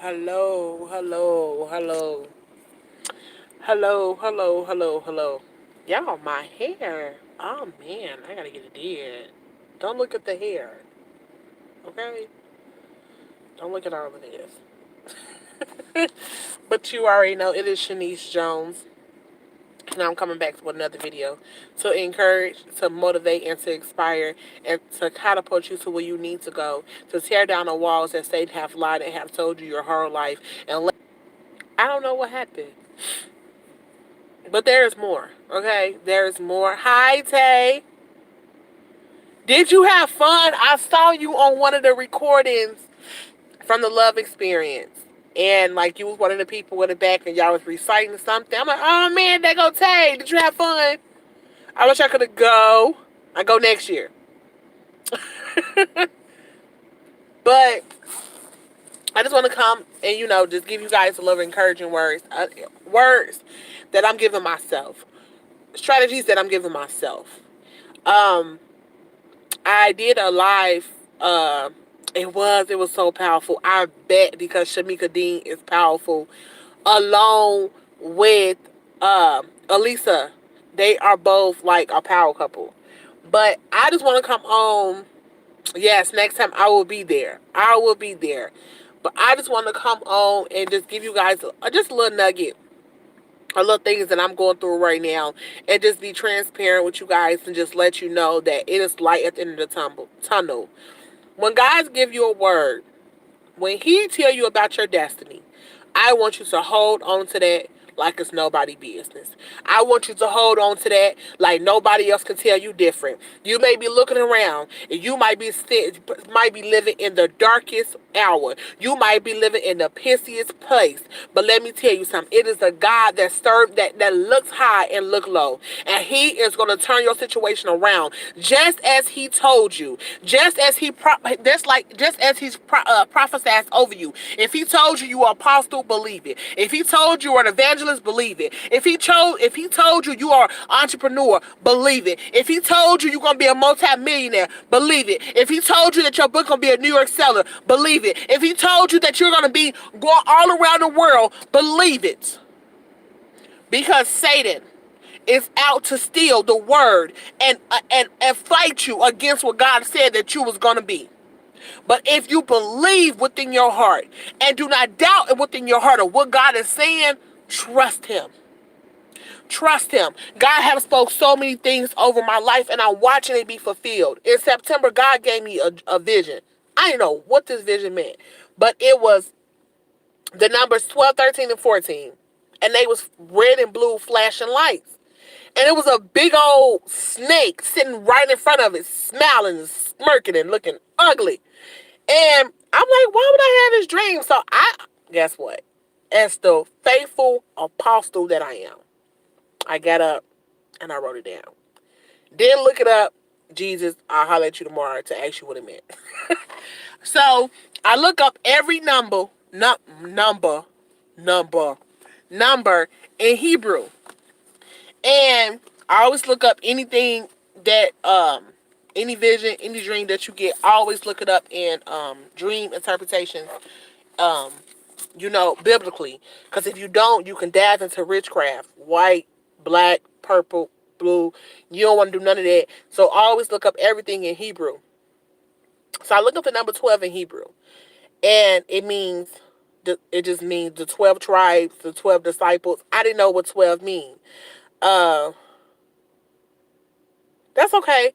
Hello, hello, hello. Hello, hello, hello, hello. Y'all, my hair. Oh man, I gotta get it did. Don't look at the hair, okay? Don't look at all of this. But you already know it is Shanice Jones. And I'm coming back with another video to encourage, to motivate, and to inspire, and to catapult you to where you need to go, to tear down the walls that Satan have lied and have told you your whole life. And I don't know what happened. But there's more, okay? There's more. Hi, Tay. Did you have fun? I saw you on one of the recordings from the Love Experience. And, like, you was one of the people in the back and y'all was reciting something. I'm like, oh, man, there go Tay. Did you have fun? I wish I could have go. I go next year. But I just want to come and, just give you guys a little encouraging words. Words that I'm giving myself. Strategies that I'm giving myself. I did a live. It was so powerful. I bet because Shamika Dean is powerful, along with Elisa. They are both like a power couple. But I just want to come on. Yes, next time I will be there. I will be there. But I just want to come on and just give you guys just a little nugget, a little things that I'm going through right now, and just be transparent with you guys and just let you know that it is light at the end of the tunnel. When guys give you a word, when he tell you about your destiny, I want you to hold on to that like it's nobody business. I want you to hold on to that like nobody else can tell you different. You may be looking around and you might be living in the darkest hour. You might be living in the pissiest place. But let me tell you something. It is a God that looks high and look low. And he is going to turn your situation around just as he told you. Just as he's prophesied over you. If he told you you are apostle, believe it. If he told you are an evangelist, believe it. If he told you you are entrepreneur, believe it. If he told you you're gonna be a multi-millionaire, believe it. If he told you that your book gonna be a New York seller, believe it. If he told you that you're gonna be going all around the world, believe it. Because Satan is out to steal the word and fight you against what God said that you was gonna be. But if you believe within your heart and do not doubt within your heart of what God is saying, trust him. Trust him. God has spoke so many things over my life and I'm watching it be fulfilled. In September, God gave me a vision. I didn't know what this vision meant, but it was the numbers 12, 13, and 14. And they was red and blue flashing lights. And it was a big old snake sitting right in front of it, smiling and smirking and looking ugly. And I'm like, why would I have this dream? So guess what? As the faithful apostle that I am, I got up and I wrote it down. Then look it up. Jesus, I'll holler at you tomorrow to ask you what it meant. So I look up every number in Hebrew. And I always look up anything that any vision, any dream that you get, I always look it up in dream interpretations, um, biblically. Because if you don't, you can dive into witchcraft, white, black, purple, blue. You don't want to do none of that. So I always look up everything in Hebrew. So I look up the number 12 in Hebrew. And it just means the 12 tribes, the 12 disciples. I didn't know what 12 mean. Uh, that's okay.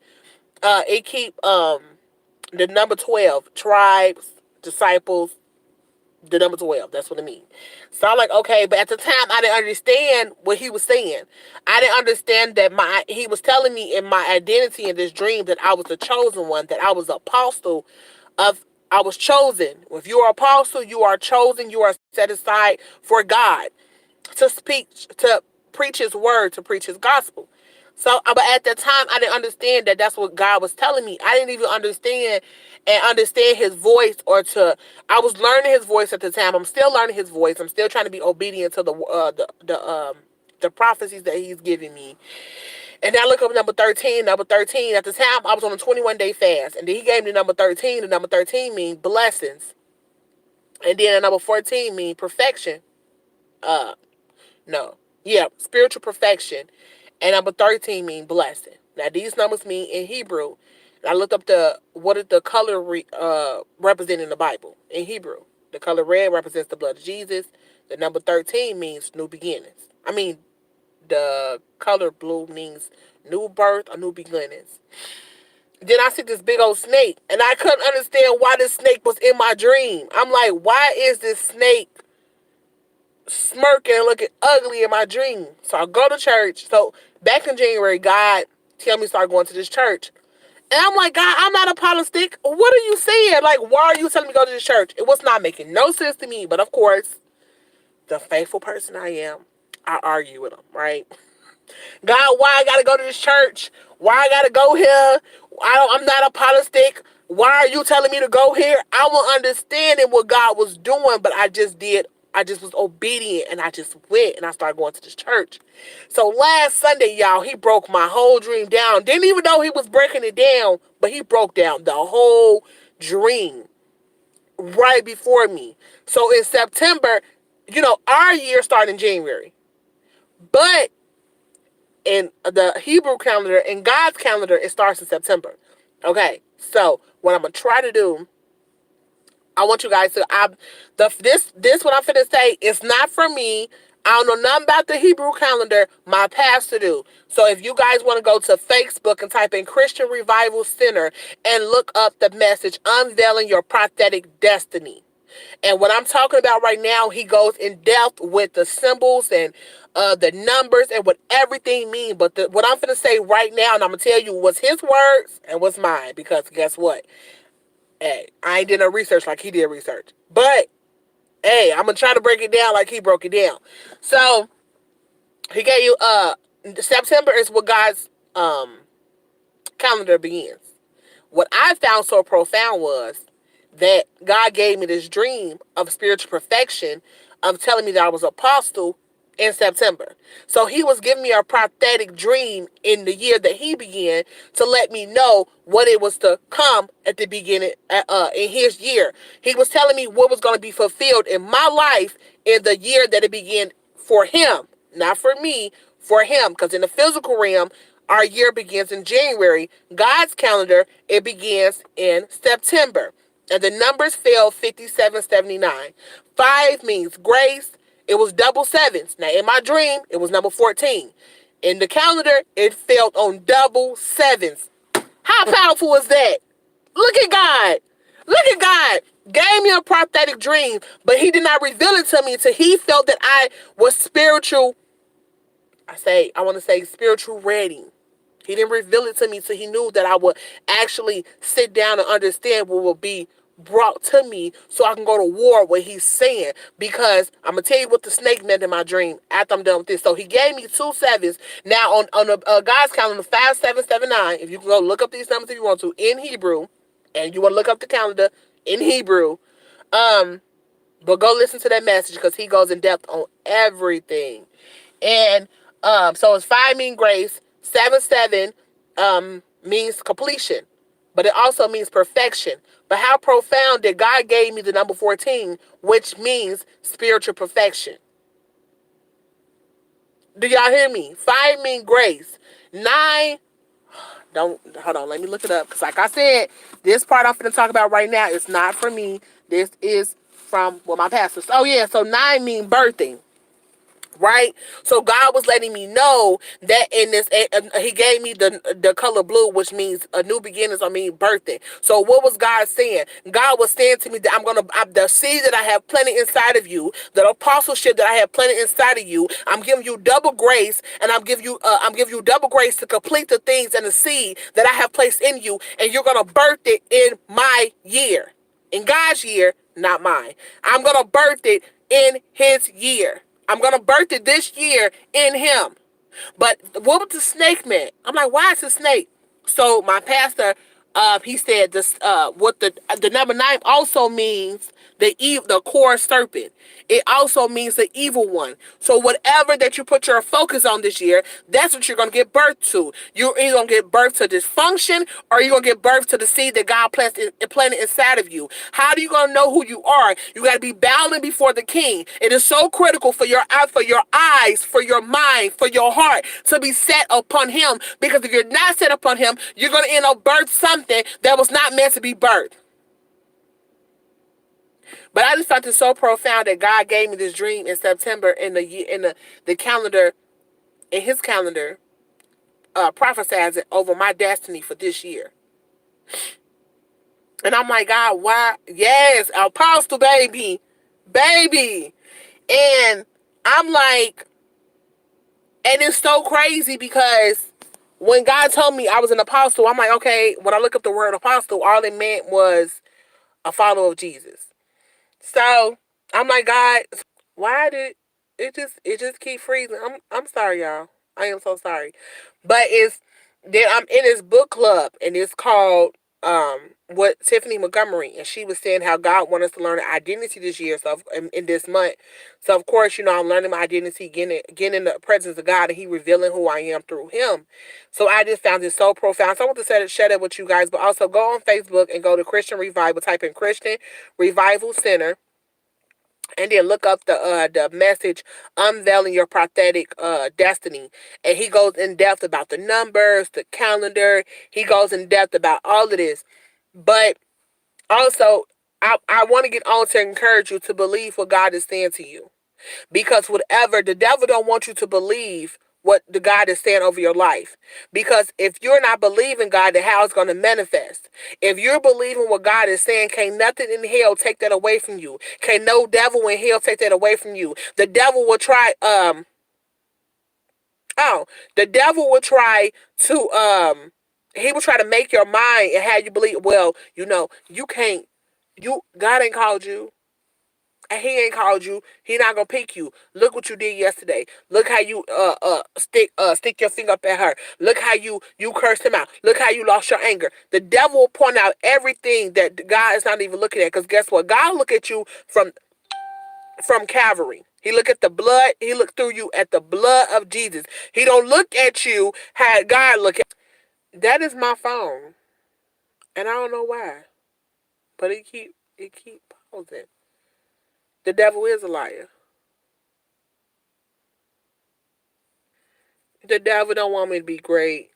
It keep the number 12 tribes, disciples, the number 12. That's what it means. So I'm like, okay, but at the time I didn't understand what he was saying. I didn't understand that he was telling me in my identity in this dream that I was the chosen one, that I was an apostle I was chosen. If you are apostle, you are chosen, you are set aside for God to speak, to preach his word, to preach his gospel. So, but at the time, I didn't understand that that's what God was telling me. I didn't even understand his voice, I was learning his voice at the time. I'm still learning his voice. I'm still trying to be obedient to the prophecies that he's giving me. And I look up number 13. Number 13, at the time, I was on a 21-day fast. And then he gave me number 13. The number 13 means blessings. And then number 14 means perfection. Uh, no. Yeah, spiritual perfection. And number 13 mean blessing. Now these numbers mean in Hebrew. And I looked up what did the color represent in the Bible in Hebrew. The color red represents the blood of Jesus. The number 13 means new beginnings. I mean, the color blue means new birth or new beginnings. Then I see this big old snake, and I couldn't understand why this snake was in my dream. I'm like, why is this snake smirking and looking ugly in my dream? So I go to church. So back in January, God tell me to start going to this church. And I'm like, God, I'm not a apologetic. What are you saying? Like, why are you telling me to go to this church? It was not making no sense to me. But of course, the faithful person I am, I argue with him, right? God, why I gotta go to this church? Why I gotta go here? I'm not apologetic. Why are you telling me to go here? I was understanding what God was doing, but I just was obedient, and I just went and I started going to this church. So last Sunday, y'all, he broke my whole dream down. Didn't even know he was breaking it down, but he broke down the whole dream right before me. So in September, our year started in January. But in the Hebrew calendar, in God's calendar, it starts in September. Okay, so what I'm gonna try to do, I want you guys to this what I'm finna say is not for me. I don't know nothing about the Hebrew calendar. My pastor do. So if you guys want to go to Facebook and type in Christian Revival Center and look up the message, Unveiling Your Prophetic Destiny. And what I'm talking about right now, he goes in depth with the symbols and the numbers and what everything means. But what I'm going to say right now, and I'm going to tell you what's his words and what's mine. Because guess what? Hey, I ain't did no research like he did research. But, hey, I'm going to try to break it down like he broke it down. So, he gave you, September is what God's calendar begins. What I found so profound was that God gave me this dream of spiritual perfection, of telling me that I was an apostle in September. So he was giving me a prophetic dream in the year that he began to let me know what it was to come at the beginning in his year. He was telling me what was going to be fulfilled in my life in the year that it began for him, not for me, for him. Because in the physical realm, our year begins in January. God's calendar, it begins in September. And the numbers fell 5779. 5 means grace. It was double sevens. Now, in my dream, it was number 14. In the calendar, it fell on double sevens. How powerful is that? Look at God. Look at God. Gave me a prophetic dream, but he did not reveal it to me until he felt that I was spiritual. I want to say spiritual ready. He didn't reveal it to me so he knew that I would actually sit down and understand what will be brought to me so I can go to war with what he's saying. Because I'm going to tell you what the snake meant in my dream after I'm done with this. So he gave me 2 sevens. Now on the God's calendar, 5779, if you can go look up these numbers if you want to, in Hebrew, and you want to look up the calendar in Hebrew, but go listen to that message because he goes in depth on everything. And so it's 5 mean grace, 7 means completion, but it also means perfection. But how profound that God gave me the number 14, which means spiritual perfection. Do y'all hear me? 5 mean grace. 9, don't, hold on, let me look it up. Because like I said, this part I'm going to talk about right now is not for me. This is from my pastors. Oh yeah, so 9 mean birthing. Right? So God was letting me know that in this, he gave me the color blue, which means a new beginnings, birthing. So what was God saying? God was saying to me that the seed that I have planted inside of you, the apostleship that I have planted inside of you, I'm giving you double grace, and I'm giving you double grace to complete the things and the seed that I have placed in you, and you're going to birth it in my year. In God's year, not mine. I'm going to birth it in his year. I'm going to birth it this year in him. But what was the snake meant? I'm like, why is it a snake? So my pastor He said this. What the number 9 also means the core serpent. It also means the evil one. So whatever that you put your focus on this year, that's what you're gonna give birth to. You're either gonna give birth to dysfunction, or you're gonna give birth to the seed that God planted inside of you. How are you gonna know who you are? You gotta be bowing before the King. It is so critical for your eyes, for your mind, for your heart to be set upon Him. Because if you're not set upon Him, you're gonna end up birth something that was not meant to be birthed. But I just thought this so profound that God gave me this dream in September in the calendar, in His calendar, prophesies it over my destiny for this year. And I'm like, God, why? Yes, apostle, baby. And I'm like, and it's so crazy because when God told me I was an apostle, I'm like, okay, when I look up the word apostle, all it meant was a follower of Jesus. So I'm like, God, why did it just keep freezing? I'm sorry, y'all. I am so sorry. But it's then I'm in this book club, and it's called what Tiffany Montgomery, and she was saying how God wants us to learn identity this year. So in this month, so of course, I'm learning my identity, getting in the presence of God, and He revealing who I am through Him. So I just found this so profound. So I want to share that with you guys, but also go on Facebook and go to Christian Revival, type in Christian Revival Center, and then look up the message, unveiling your prophetic destiny. And he goes in depth about the numbers, the calendar. He goes in depth about all of this. But also, I want to get on to encourage you to believe what God is saying to you. Because whatever, the devil don't want you to believe what the God is saying over your life. Because if you're not believing God, then how it's going to manifest. If you're believing what God is saying, can't nothing in hell take that away from you. Can't no devil in hell take that away from you. The devil will try, the devil will try to, he will try to make your mind and have you believe, well, you can't, God ain't called you. And He ain't called you. He not gonna pick you. Look what you did yesterday. Look how you stick your finger up at her. Look how you cursed him out. Look how you lost your anger. The devil will point out everything that God is not even looking at. Because guess what? God look at you from Calvary. He look at the blood. He look through you at the blood of Jesus. He don't look at you how God look at. That is my phone, and I don't know why, but it keep pausing. The devil is a liar. The devil don't want me to be great.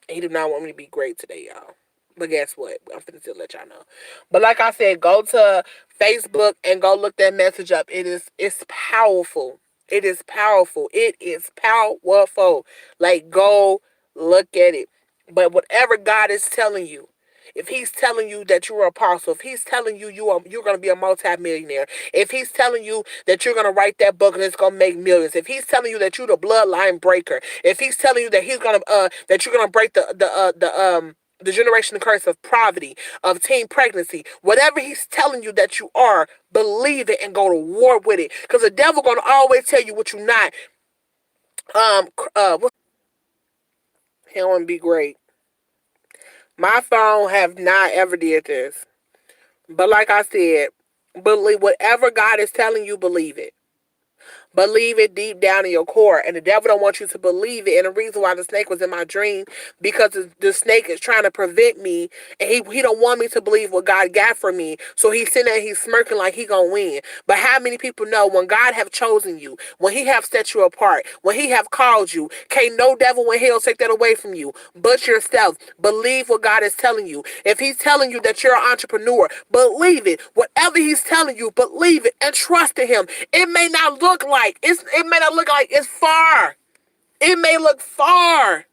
He do not want me to be great today, y'all. But guess what? I'm finna still let y'all know. But like I said, go to Facebook and go look that message up. It's powerful. It is powerful. It is powerful. Like, go look at it. But whatever God is telling you, if He's telling you that you're an apostle, if He's telling you you're going to be a multimillionaire, if He's telling you that you're going to write that book and it's going to make millions, if He's telling you that you're the bloodline breaker, if He's telling you that He's going to that you're going to break the generation curse of poverty, of teen pregnancy, whatever He's telling you that you are, believe it and go to war with it. Because the devil going to always tell you what you're not. He don't want to be great. My phone have not ever did this. But like I said, believe whatever God is telling you, believe it. Believe it deep down in your core. And the devil don't want you to believe it. And the reason why the snake was in my dream, because the snake is trying to prevent me. And he don't want me to believe what God got for me. So he's sitting there, he's smirking like he gonna win. But how many people know when God have chosen you, when He have set you apart, when He have called you, can't no devil in hell take that away from you but yourself. Believe what God is telling you. If He's telling you that you're an entrepreneur, believe it. Whatever He's telling you, believe it and trust in Him. It may not look like it may not look like it's far. It may look far.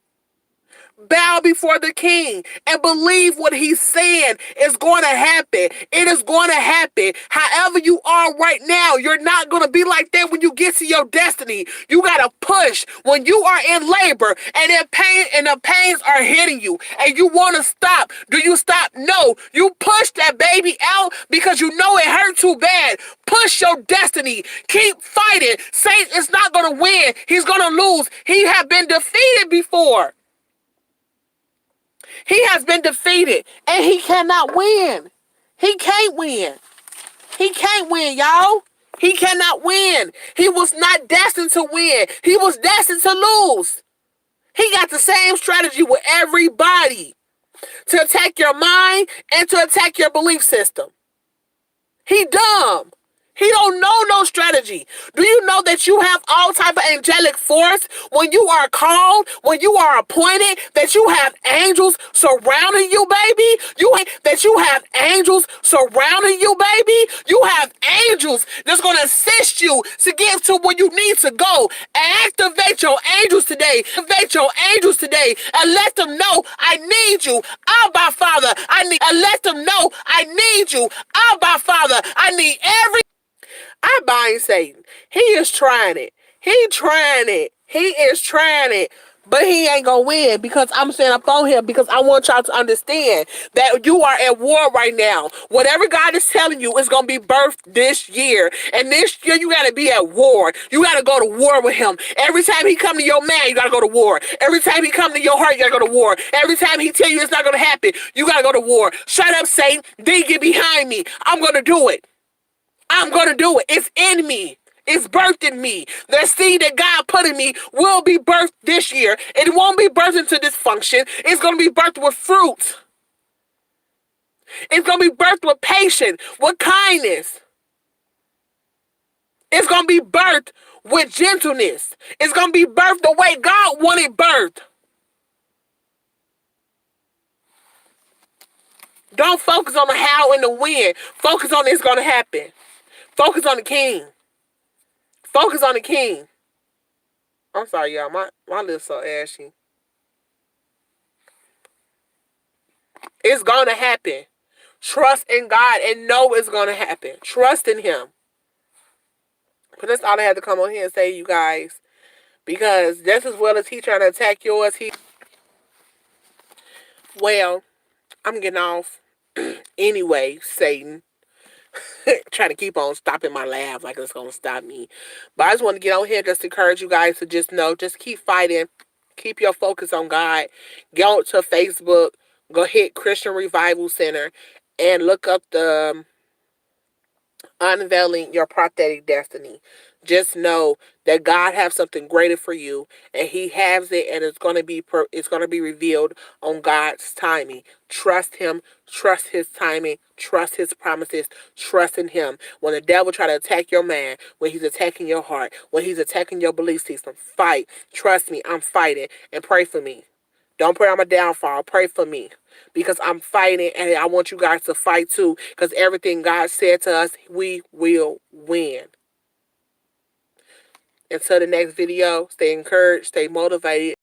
Bow before the King and believe what He's saying is going to happen. It is going to happen. However you are right now, you're not going to be like that when you get to your destiny. You got to push. When you are in labor and in pain and the pains are hitting you and you want to stop, do you stop? No. You push that baby out because you know it hurt too bad. Push your destiny. Keep fighting. Satan is not going to win. He's going to lose. He have been defeated before. He has been defeated, and he cannot win. He can't win. He can't win, y'all. He cannot win. He was not destined to win. He was destined to lose. He got the same strategy with everybody to attack your mind and to attack your belief system. He dumb. He don't know no strategy. Do you know that you have all type of angelic force when you are called, when you are appointed, that you have angels surrounding you, baby? That you have angels surrounding you, baby? You have angels that's going to assist you to get to where you need to go. Activate your angels today. Activate your angels today and let them know I need you. Abba, Father, I need. And let them know I need you. Abba, Father, I need every. I bind Satan. He is trying it. He trying it. He is trying it. But he ain't gonna win because I'm saying up on him because I want y'all to understand that you are at war right now. Whatever God is telling you is gonna be birthed this year. And this year you gotta be at war. You gotta go to war with him. Every time he come to your man, you gotta go to war. Every time he come to your heart, you gotta go to war. Every time he tell you it's not gonna happen, you gotta go to war. Shut up, Satan. Then get behind me. I'm gonna do it. I'm going to do it. It's in me. It's birthed in me. The seed that God put in me will be birthed this year. It won't be birthed into dysfunction. It's going to be birthed with fruit. It's going to be birthed with patience, with kindness. It's going to be birthed with gentleness. It's going to be birthed the way God wanted birthed. Don't focus on the how and the when. Focus on it's going to happen. Focus on the king. Focus on the king. I'm sorry, y'all. My lips so ashy. It's going to happen. Trust in God and know it's going to happen. Trust in him. But that's all I had to come on here and say, you guys. Because just as well as he trying to attack yours, well, I'm getting off. Anyway, Satan. Trying to keep on stopping my laugh like it's going to stop me. But I just want to get on here just to encourage you guys to just know, just keep fighting. Keep your focus on God. Go to Facebook. Go hit Christian Revival Center and look up the Unveiling Your Prophetic Destiny. Just know that God has something greater for you, and he has it, and it's going to be revealed on God's timing. Trust him, trust his timing, trust his promises, trust in him. When the devil try to attack your mind, when he's attacking your heart, when he's attacking your belief system, fight. Trust me, I'm fighting, and pray for me. Don't pray on my downfall. Pray for me. Because I'm fighting, and I want you guys to fight too. Because everything God said to us, we will win. Until the next video, stay encouraged, stay motivated.